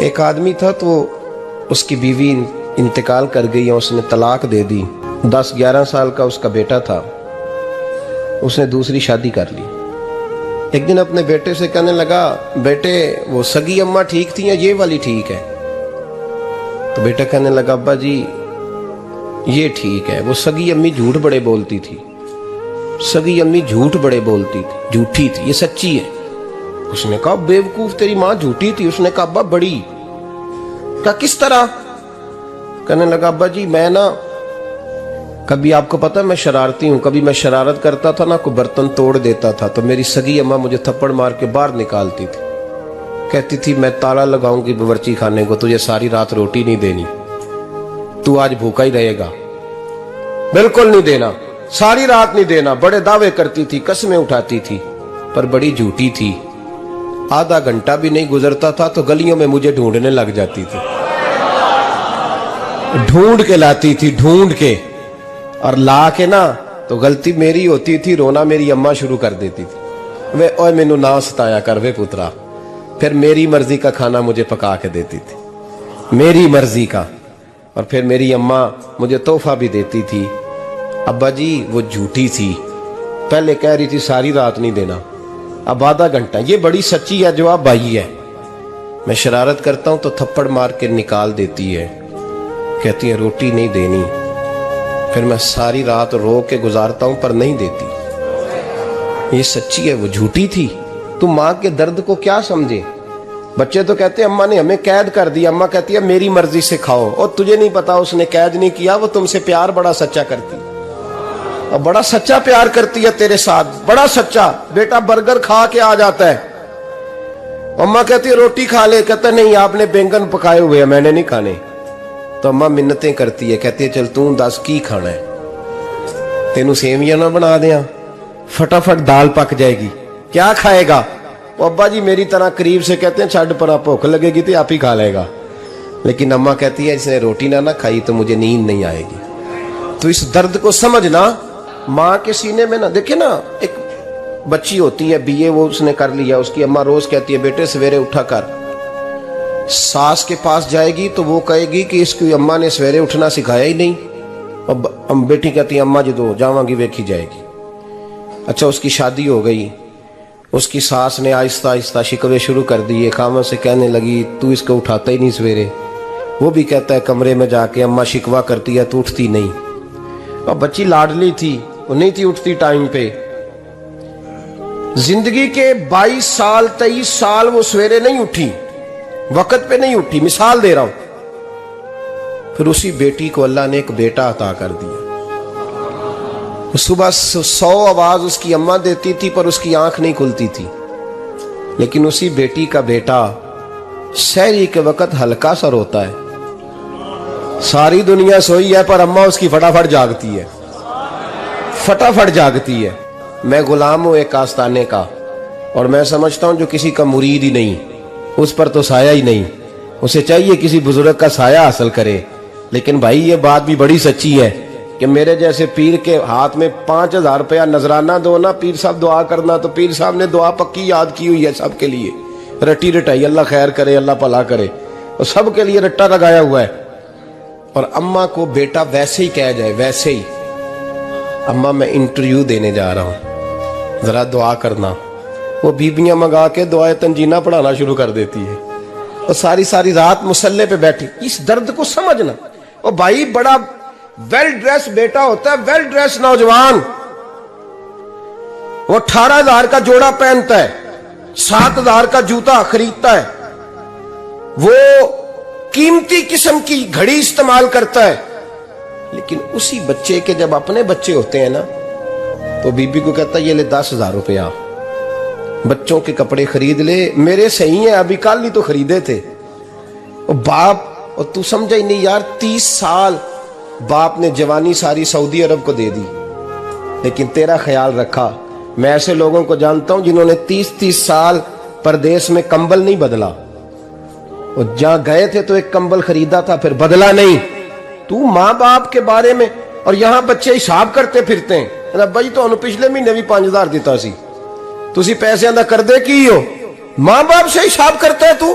ایک آدمی تھا تو اس کی بیوی انتقال کر گئی اور اس نے طلاق دے دی. 10-11 سال کا اس کا بیٹا تھا. اس نے دوسری شادی کر لی. ایک دن اپنے بیٹے سے کہنے لگا, بیٹے وہ سگی اماں ٹھیک تھی یا یہ والی ٹھیک ہے؟ تو بیٹا کہنے لگا, ابا جی یہ ٹھیک ہے, وہ سگی امی جھوٹ بڑے بولتی تھی, سگی امی جھوٹ بڑے بولتی تھی, جھوٹی تھی, یہ سچی ہے. اس نے کہا, بیوقوف تیری ماں جھوٹی تھی. اس نے کہا, ابا بڑی. کہا کس طرح؟ کہنے لگا, ابا جی میں نا کبھی, آپ کو پتا میں شرارتی ہوں, کبھی میں شرارت کرتا تھا نا, کوئی برتن توڑ دیتا تھا تو میری سگی اماں مجھے تھپڑ مار کے باہر نکالتی تھی. کہتی تھی میں تالا لگاؤں گی باورچی خانے کو, تجھے ساری رات روٹی نہیں دینی, تو آج بھوکا ہی رہے گا, بالکل نہیں دینا, ساری رات نہیں دینا. بڑے دعوے کرتی تھی, قسمیں اٹھاتی تھی, پر بڑی جھوٹی تھی. آدھا گھنٹہ بھی نہیں گزرتا تھا تو گلیوں میں مجھے ڈھونڈنے لگ جاتی تھی, ڈھونڈ کے لاتی تھی, ڈھونڈ کے, اور لا کے نا تو غلطی میری ہوتی تھی, رونا میری اماں شروع کر دیتی تھی. وہ اوے مینو نہ ستایا کر وے پترا. پھر میری مرضی کا کھانا مجھے پکا کے دیتی تھی, میری مرضی کا. اور پھر میری اماں مجھے تحفہ بھی دیتی تھی. ابا جی وہ جھوٹی تھی, پہلے کہہ رہی تھی ساری رات نہیں دینا, اب آدھا گھنٹہ. یہ بڑی سچی ہے, جواب بھائی ہے. میں شرارت کرتا ہوں تو تھپڑ مار کے نکال دیتی ہے, کہتی ہے روٹی نہیں دینی. پھر میں ساری رات رو کے گزارتا ہوں پر نہیں دیتی. یہ سچی ہے, وہ جھوٹی تھی. تو ماں کے درد کو کیا سمجھے؟ بچے تو کہتے ہیں اماں نے ہمیں قید کر دیا, اماں کہتی ہے میری مرضی سے کھاؤ. اور تجھے نہیں پتا اس نے قید نہیں کیا, وہ تم سے پیار بڑا سچا کرتی, اور بڑا سچا پیار کرتی ہے تیرے ساتھ, بڑا سچا. بیٹا برگر کھا کے آ جاتا ہے, اماں کہتی ہے روٹی کھا لے, کہتا ہے نہیں آپ نے بینگن پکائے ہوئے ہیں, میں نے نہیں کھانے. تو اماں منتیں کرتی ہے, کہتی ہے چل توں دس کی کھانا ہے, تینوں سیویاں نہ بنا دیاں, فٹافٹ دال پک جائے گی, کیا کھائے گا؟ وہ ابا جی میری طرح قریب سے کہتے ہیں چھڈ پر, بھوک لگے گی تو آپ ہی کھا لے گا. لیکن اماں کہتی ہے اس نے روٹی نہ کھائی تو مجھے نیند نہیں آئے گی. تو اس درد کو سمجھنا. ماں کے سینے میں نا, دیکھیں نا, ایک بچی ہوتی ہے BA, وہ اس نے کر لیا, اس کی اماں روز کہتی ہے بیٹے سویرے اٹھا کر. ساس کے پاس جائے گی تو وہ کہے گی کہ اس کی اماں نے سویرے اٹھنا سکھایا ہی نہیں. اب بیٹی کہتی ہے اماں جدو جاواں گی ویکھی جائے گی. اچھا اس کی شادی ہو گئی, اس کی ساس نے آہستہ آہستہ شکوے شروع کر دیے, خامن سے کہنے لگی تو اس کو اٹھاتا ہی نہیں سویرے. وہ بھی کہتا ہے کمرے میں جا کے اماں شکوا کرتی ہے تو اٹھتی نہیں. اور بچی لاڈلی تھی, وہ نہیں تھی اٹھتی ٹائم پہ. زندگی کے 22 سال 23 سال وہ سویرے نہیں اٹھی, وقت پہ نہیں اٹھی, مثال دے رہا ہوں. پھر اسی بیٹی کو اللہ نے ایک بیٹا عطا کر دیا. صبح 100 آواز اس کی اماں دیتی تھی پر اس کی آنکھ نہیں کھلتی تھی. لیکن اسی بیٹی کا بیٹا سحری کے وقت ہلکا سا روتا ہے, ساری دنیا سوئی ہے پر اماں اس کی فٹافٹ جاگتی ہے, فٹافٹ جاگتی ہے. میں غلام ہوں ایک آستانے کا, اور میں سمجھتا ہوں جو کسی کا مرید ہی نہیں اس پر تو سایہ ہی نہیں, اسے چاہیے کسی بزرگ کا سایہ حاصل کرے. لیکن بھائی یہ بات بھی بڑی سچی ہے کہ میرے جیسے پیر کے ہاتھ میں 5000 روپیہ نذرانہ دو نا, پیر صاحب دعا کرنا, تو پیر صاحب نے دعا پکی یاد کی ہوئی ہے سب کے لیے, رٹی رٹائی, اللہ خیر کرے اللہ بھلا کرے, اور سب کے لیے رٹا لگایا ہوا ہے. اور اماں کو بیٹا ویسے ہی کہہ جائے, ویسے ہی, اماں میں انٹرویو دینے جا رہا ہوں ذرا دعا کرنا, وہ بیبیاں منگا کے دعائے تنجینہ پڑھانا شروع کر دیتی ہے, اور ساری رات مصلے پہ بیٹھی. اس درد کو سمجھنا. اور بھائی بڑا ویل ڈریس بیٹا ہوتا ہے, ویل ڈریس نوجوان, وہ 18,000 کا جوڑا پہنتا ہے, 7,000 کا جوتا خریدتا ہے, وہ قیمتی قسم کی گھڑی استعمال کرتا ہے. لیکن اسی بچے کے جب اپنے بچے ہوتے ہیں نا تو بیوی کو کہتا ہے یہ لے 10,000 روپیہ, بچوں کے کپڑے خرید لے, میرے صحیح ہیں ابھی کل ہی تو خریدے تھے. اور باپ, اور تو سمجھا ہی نہیں یار, 30 سال باپ نے جوانی ساری سعودی عرب کو دے دی, لیکن تیرا خیال رکھا. میں ایسے لوگوں کو جانتا ہوں جنہوں نے 30 سال پردیس میں کمبل نہیں بدلا, اور جہاں گئے تھے تو ایک کمبل خریدا تھا پھر بدلا نہیں. تو ماں باپ کے بارے میں, اور یہاں بچے حساب کرتے پھرتے ہیں, بھائی تو پچھلے مہینے بھی 5,000 دیتا سی, تسی پیسے اندر کر دے کی ہو, ماں باپ سے حساب کرتا ہے تو.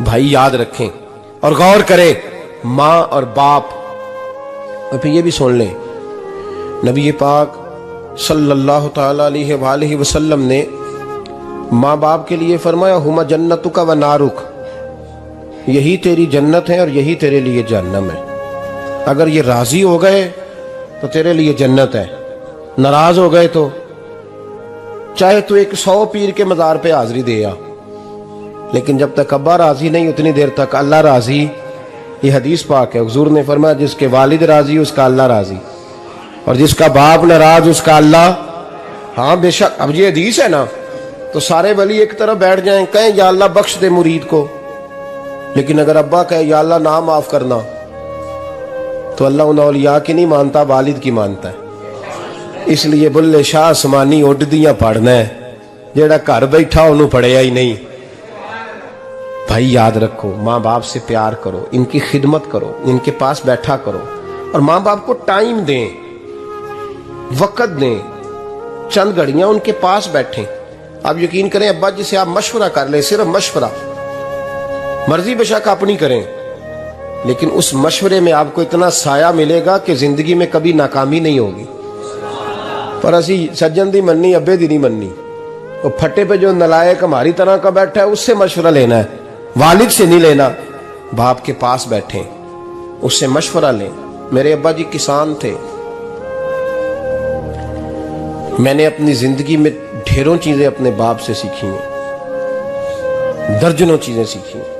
بھائی یاد رکھیں اور غور کریں، ماں اور باپ. اور پھر یہ بھی سن لیں، نبی پاک صلی اللہ تعالی علیہ وآلہ وسلم نے ماں باپ کے لیے فرمایا ہما جنتک و نارک، یہی تیری جنت ہے اور یہی تیرے لیے جہنم ہے. اگر یہ راضی ہو گئے تو تیرے لیے جنت ہے، ناراض ہو گئے تو چاہے تو 100 پیر کے مزار پہ حاضری دے آ، لیکن جب تک ابا راضی نہیں اتنی دیر تک اللہ راضی. یہ حدیث پاک ہے، حضور نے فرمایا جس کے والد راضی اس کا اللہ راضی، اور جس کا باپ ناراض اس کا اللہ. ہاں بے شک. اب یہ حدیث ہے نا، تو سارے ولی ایک طرف بیٹھ جائیں کہیں یا اللہ بخش دے مرید کو، لیکن اگر ابا کہے یا اللہ نہ معاف کرنا تو اللہ ان اولیاء کی نہیں مانتا، والد کی مانتا ہے. اس لیے بلے شاہ سمانی اڈدیاں پڑھنا ہے، جیڑا گھر بیٹھا انہوں پڑھیا ہی نہیں. بھائی یاد رکھو، ماں باپ سے پیار کرو، ان کی خدمت کرو، ان کے پاس بیٹھا کرو، اور ماں باپ کو ٹائم دیں، وقت دیں، چند گھڑیاں ان کے پاس بیٹھیں. آپ یقین کریں ابا جی سے آپ مشورہ کر لیں، صرف مشورہ، مرضی بے شک اپنی کریں، لیکن اس مشورے میں آپ کو اتنا سایہ ملے گا کہ زندگی میں کبھی ناکامی نہیں ہوگی. پر اسی سجن دی مننی ابے دی نہیں مننی. وہ پھٹے پہ جو نلائق ہماری طرح کا بیٹھا ہے اس سے مشورہ لینا ہے، والد سے نہیں لینا. باپ کے پاس بیٹھیں، اس سے مشورہ لیں. میرے ابا جی کسان تھے، میں نے اپنی زندگی میں ڈھیروں چیزیں اپنے باپ سے سیکھی ہیں، درجنوں چیزیں سیکھی ہیں.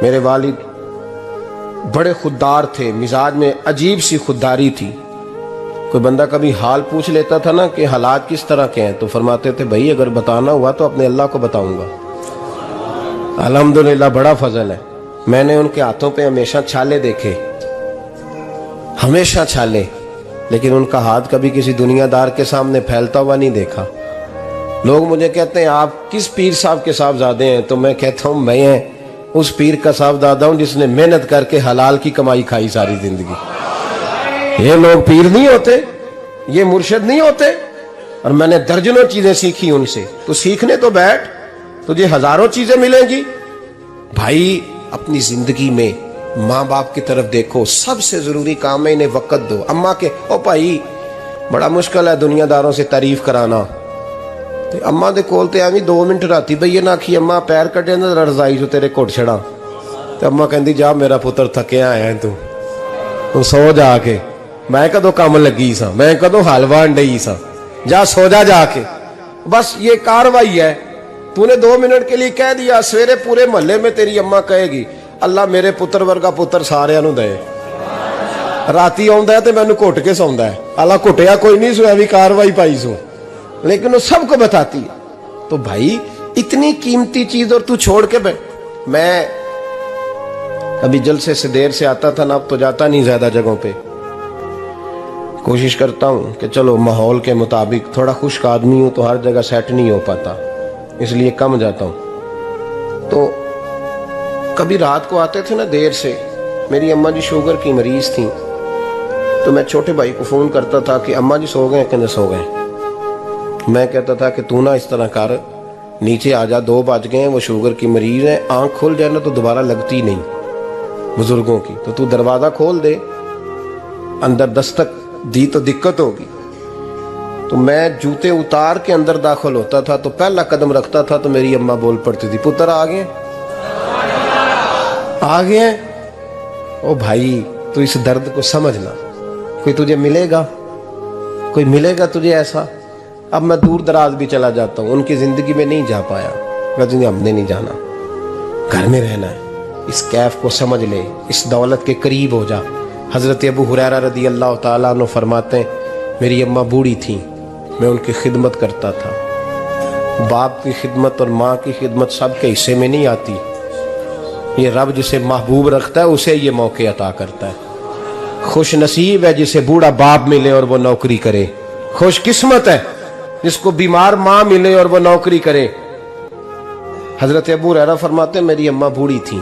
میرے والد بڑے خوددار تھے، مزاج میں عجیب سی خودداری تھی. کوئی بندہ کبھی حال پوچھ لیتا تھا نا کہ حالات کس طرح کے ہیں، تو فرماتے تھے بھائی اگر بتانا ہوا تو اپنے اللہ کو بتاؤں گا. الحمدللہ بڑا فضل ہے، میں نے ان کے ہاتھوں پہ ہمیشہ چھالے دیکھے، ہمیشہ چھالے، لیکن ان کا ہاتھ کبھی کسی دنیا دار کے سامنے پھیلتا ہوا نہیں دیکھا. لوگ مجھے کہتے ہیں آپ کس پیر صاحب کے صاحبزادے ہیں، تو میں کہتا ہوں میں اس پیر کا صاحبزادہ ہوں جس نے محنت کر کے حلال کی کمائی کھائی ساری زندگی. یہ لوگ پیر نہیں ہوتے، یہ مرشد نہیں ہوتے، اور میں نے درجنوں چیزیں سیکھی ان سے. تو سیکھنے تو بیٹھ، تجھے ہزاروں چیزیں ملیں گی. بھائی اپنی زندگی میں ماں باپ کی طرف دیکھو، سب سے ضروری کام ہے انہیں وقت دو. اماں کے او بھائی بڑا مشکل ہے دنیا داروں سے تعریف کرانا، اماں دے کول تے ایویں 2 منٹ راتی بھئی نہ آکھی اماں پیر کٹے نہ رضائی جو تیرے گھٹ چھڑا، تے اماں کہندی جا میرا پتر تھکیا آیا تو سو جا کے، میں کدو کام لگی سا، میں کدو حلوا انڈئی سا، جا سو جا کے. بس یہ کاروائی ہے. تو نے 2 منٹ کے لیے کہہ دیا، سویرے پورے محلے میں تیری اماں کہے گی اللہ میرے پتر ورگا پتر سارے نو دے. راتی آندا ہے تے مینوں گھٹ کے سوندا ہے، اللہ گھٹیا کوئی نہیں سو ایویں کاروائی پائی سو، لیکن وہ سب کو بتاتی ہے. تو بھائی اتنی قیمتی چیز اور تو چھوڑ کے میں ابھی جلسے سے دیر سے آتا تھا نا، اب تو جاتا نہیں زیادہ جگہوں پہ، کوشش کرتا ہوں کہ چلو ماحول کے مطابق، تھوڑا خشک آدمی ہوں تو ہر جگہ سیٹ نہیں ہو پاتا، اس لیے کم جاتا ہوں. تو کبھی رات کو آتے تھے نا دیر سے، میری اماں جی شوگر کی مریض تھیں، تو میں چھوٹے بھائی کو فون کرتا تھا کہ اماں جی سو گئے کہ سو گئے. میں کہتا تھا کہ تو نہ اس طرح کر، نیچے آ جا، 2 بج گئے، وہ شوگر کی مریض ہے، آنکھ کھل جائے نا تو دوبارہ لگتی نہیں بزرگوں کی، تو دروازہ کھول دے، اندر دستک دی تو دقت ہوگی. تو میں جوتے اتار کے اندر داخل ہوتا تھا، تو پہلا قدم رکھتا تھا تو میری اماں بول پڑتی تھی پتر آ گئے آ گئے. او بھائی تو اس درد کو سمجھنا، کوئی تجھے ملے گا، کوئی ملے گا تجھے ایسا. اب میں دور دراز بھی چلا جاتا ہوں، ان کی زندگی میں نہیں جا پایا، لیکن ہم نے نہیں جانا، گھر میں رہنا ہے. اس کیف کو سمجھ لے، اس دولت کے قریب ہو جا. حضرت ابو ہریرہ رضی اللہ تعالیٰ عنہ فرماتے ہیں میری اماں بوڑھی تھیں، میں ان کی خدمت کرتا تھا. باپ کی خدمت اور ماں کی خدمت سب کے حصے میں نہیں آتی، یہ رب جسے محبوب رکھتا ہے اسے یہ موقع عطا کرتا ہے. خوش نصیب ہے جسے بوڑھا باپ ملے اور وہ نوکری کرے، خوش قسمت ہے جس کو بیمار ماں ملے اور وہ نوکری کرے. حضرت ابو ہریرہ فرماتے ہیں میری اماں بوڑھی تھیں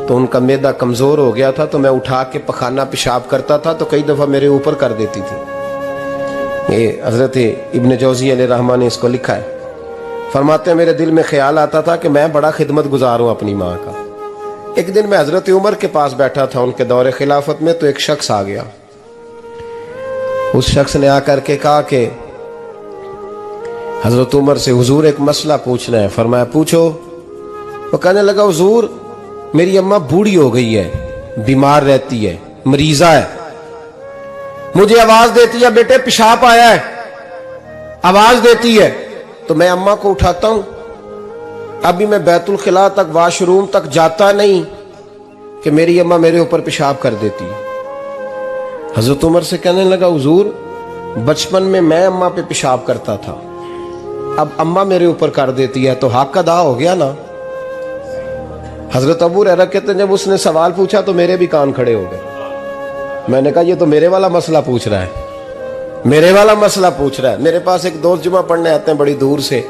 تو ان کا معدہ کمزور ہو گیا تھا، تو میں اٹھا کے پخانہ پیشاب کرتا تھا تو کئی دفعہ میرے اوپر کر دیتی تھی. یہ حضرت ابن جوزی علیہ رحمہ نے اس کو لکھا ہے. فرماتے ہیں میرے دل میں خیال آتا تھا کہ میں بڑا خدمت گزار ہوں اپنی ماں کا. ایک دن میں حضرت عمر کے پاس بیٹھا تھا ان کے دور خلافت میں, تو ایک شخص آ گیا. اس شخص نے آ کر کے کہا کہ حضرت عمر سے حضور ایک مسئلہ پوچھنا ہے. فرمایا پوچھو. وہ کہنے لگا حضور میری اماں بوڑھی ہو گئی ہے, بیمار رہتی ہے, مریضہ ہے, مجھے آواز دیتی ہے بیٹے پیشاب آیا ہے, آواز دیتی ہے تو میں اماں کو اٹھاتا ہوں. ابھی میں بیت الخلاء تک واش روم تک جاتا نہیں کہ میری اماں میرے اوپر پیشاب کر دیتی. حضرت عمر سے کہنے لگا حضور بچپن میں اماں پہ پیشاب کرتا تھا, اب اماں میرے اوپر کر دیتی ہے تو حق ادا ہو گیا نا. حضرت ابو ہریرہ کہتے ہیں جب اس نے سوال پوچھا تو میرے بھی کان کھڑے ہو گئے. میں نے کہا یہ تو میرے والا مسئلہ پوچھ رہا ہے, میرے والا مسئلہ پوچھ رہا ہے. میرے پاس ایک دوست جمعہ پڑھنے آتے ہیں بڑی دور سے,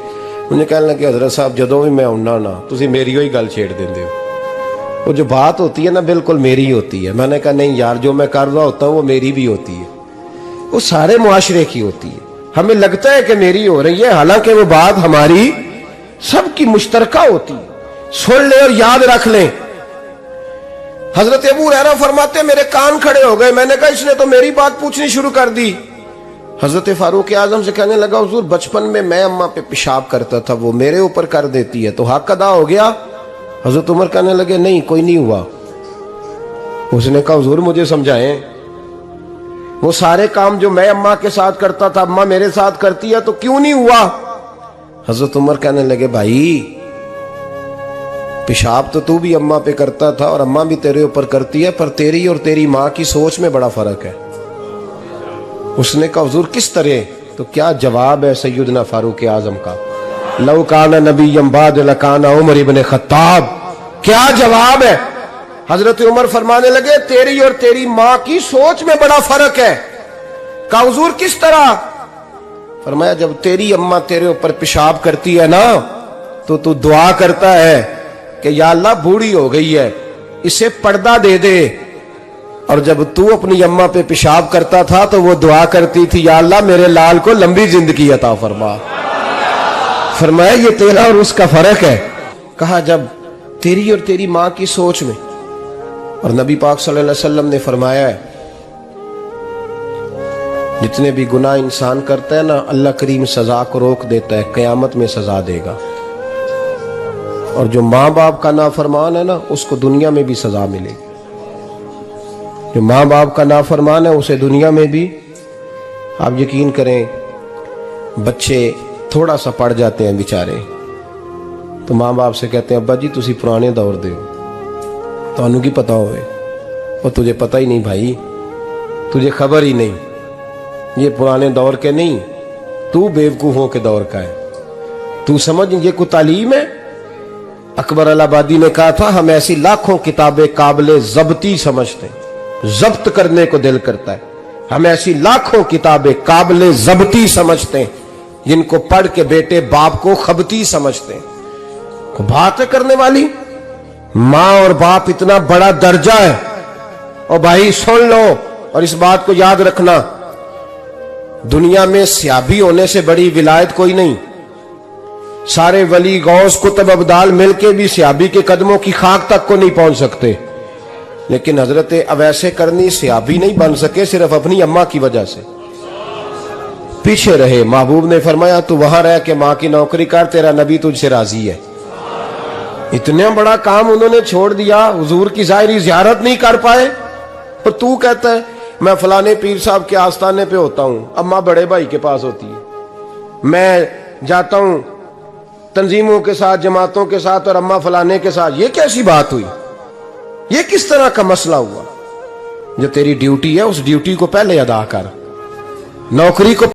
مجھے کہنے لگے حضرت صاحب جدوں بھی میں آنا نا تسی میری ہوئی گل چھیڑ دیندے ہو, وہ جو بات ہوتی ہے نا بالکل میری ہوتی ہے. میں نے کہا نہیں یار جو میں کر رہا ہوتا ہوں وہ میری بھی ہوتی ہے, وہ سارے معاشرے کی ہوتی ہے. ہمیں لگتا ہے کہ میری ہو رہی ہے, حالانکہ وہ بات ہماری سب کی مشترکہ ہوتی ہے. سن لیں اور یاد رکھ لیں. حضرت ابو ہریرہ فرماتے میرے کان کھڑے ہو گئے. میں نے کہا اس نے تو میری بات پوچھنی شروع کر دی. حضرت فاروق اعظم سے کہنے لگا حضور بچپن میں اماں پہ پیشاب کرتا تھا, وہ میرے اوپر کر دیتی ہے تو حق ادا ہو گیا. حضرت عمر کہنے لگے نہیں کوئی نہیں ہوا. اس نے کہا حضور مجھے سمجھائیں, وہ سارے کام جو میں اماں کے ساتھ کرتا تھا اماں میرے ساتھ کرتی ہے تو کیوں نہیں ہوا. حضرت عمر کہنے لگے بھائی پیشاب تو بھی اماں پہ کرتا تھا اور اماں بھی تیرے اوپر کرتی ہے, پر تیری اور تیری ماں کی سوچ میں بڑا فرق ہے. اس نے کہا حضور کس طرح؟ تو کیا جواب ہے سیدنا فاروق اعظم کا, لو کان نبی بعد لکان عمر ابن خطاب. کیا جواب ہے؟ حضرت عمر فرمانے لگے تیری اور تیری ماں کی سوچ میں بڑا فرق ہے. کہا حضور کس طرح؟ فرمایا جب تیری اماں تیرے اوپر پیشاب کرتی ہے نا تو دعا کرتا ہے کہ یا اللہ بوڑھی ہو گئی ہے اسے پردہ دے دے, اور جب تو اپنی اماں پہ پیشاب کرتا تھا تو وہ دعا کرتی تھی یا اللہ میرے لال کو لمبی زندگی عطا فرما. فرمایا یہ تیرا اور اس کا فرق ہے. کہا جب تیری اور تیری ماں کی سوچ میں. اور نبی پاک صلی اللہ علیہ وسلم نے فرمایا ہے جتنے بھی گناہ انسان کرتا ہے نا اللہ کریم سزا کو روک دیتا ہے, قیامت میں سزا دے گا. اور جو ماں باپ کا نافرمان ہے نا اس کو دنیا میں بھی سزا ملے گی. جو ماں باپ کا نافرمان ہے اسے دنیا میں بھی. آپ یقین کریں بچے تھوڑا سا پڑ جاتے ہیں بیچارے تو ماں باپ سے کہتے ہیں ابا جی تسی پرانے دور دے ہو, تو انہوں کی پتہ ہوئے, اور تجھے پتہ ہی نہیں بھائی, تجھے خبر ہی نہیں, یہ پرانے دور کے نہیں, تو بیوقوفوں کے دور کا ہے. تو سمجھ یہ کوئی تعلیم ہے؟ اکبر الہآبادی نے کہا تھا ہم ایسی لاکھوں کتابیں قابل ضبطی سمجھتے ہیں, ضبط کرنے کو دل کرتا ہے. ہم ایسی لاکھوں کتابیں قابل ضبطی سمجھتے ہیں جن کو پڑھ کے بیٹے باپ کو خبتی سمجھتے ہیں. بات کرنے والی ماں اور باپ اتنا بڑا درجہ ہے. اور بھائی سن لو اور اس بات کو یاد رکھنا, دنیا میں سیابی ہونے سے بڑی ولایت کوئی نہیں. سارے ولی غوث کتب ابدال مل کے بھی سیابی کے قدموں کی خاک تک کو نہیں پہنچ سکتے, لیکن حضرت اویس کرنی سیابی نہیں بن سکے صرف اپنی اماں کی وجہ سے. پیچھے رہے. محبوب نے فرمایا تو وہاں رہ کے ماں کی نوکری کر, تیرا نبی تجھ سے راضی ہے. اتنا بڑا کام انہوں نے چھوڑ دیا, حضور کی ظاہری زیارت نہیں کر پائے, اور تو کہتا ہے میں فلانے پیر صاحب کے آستانے پہ ہوتا ہوں, اماں بڑے بھائی کے پاس ہوتی ہے, میں جاتا ہوں تنظیموں کے ساتھ جماعتوں کے ساتھ اور اماں فلانے کے ساتھ. یہ کیسی بات ہوئی؟ یہ کس طرح کا مسئلہ ہوا؟ جو تیری ڈیوٹی ہے اس ڈیوٹی کو پہلے ادا کر, نوکری کو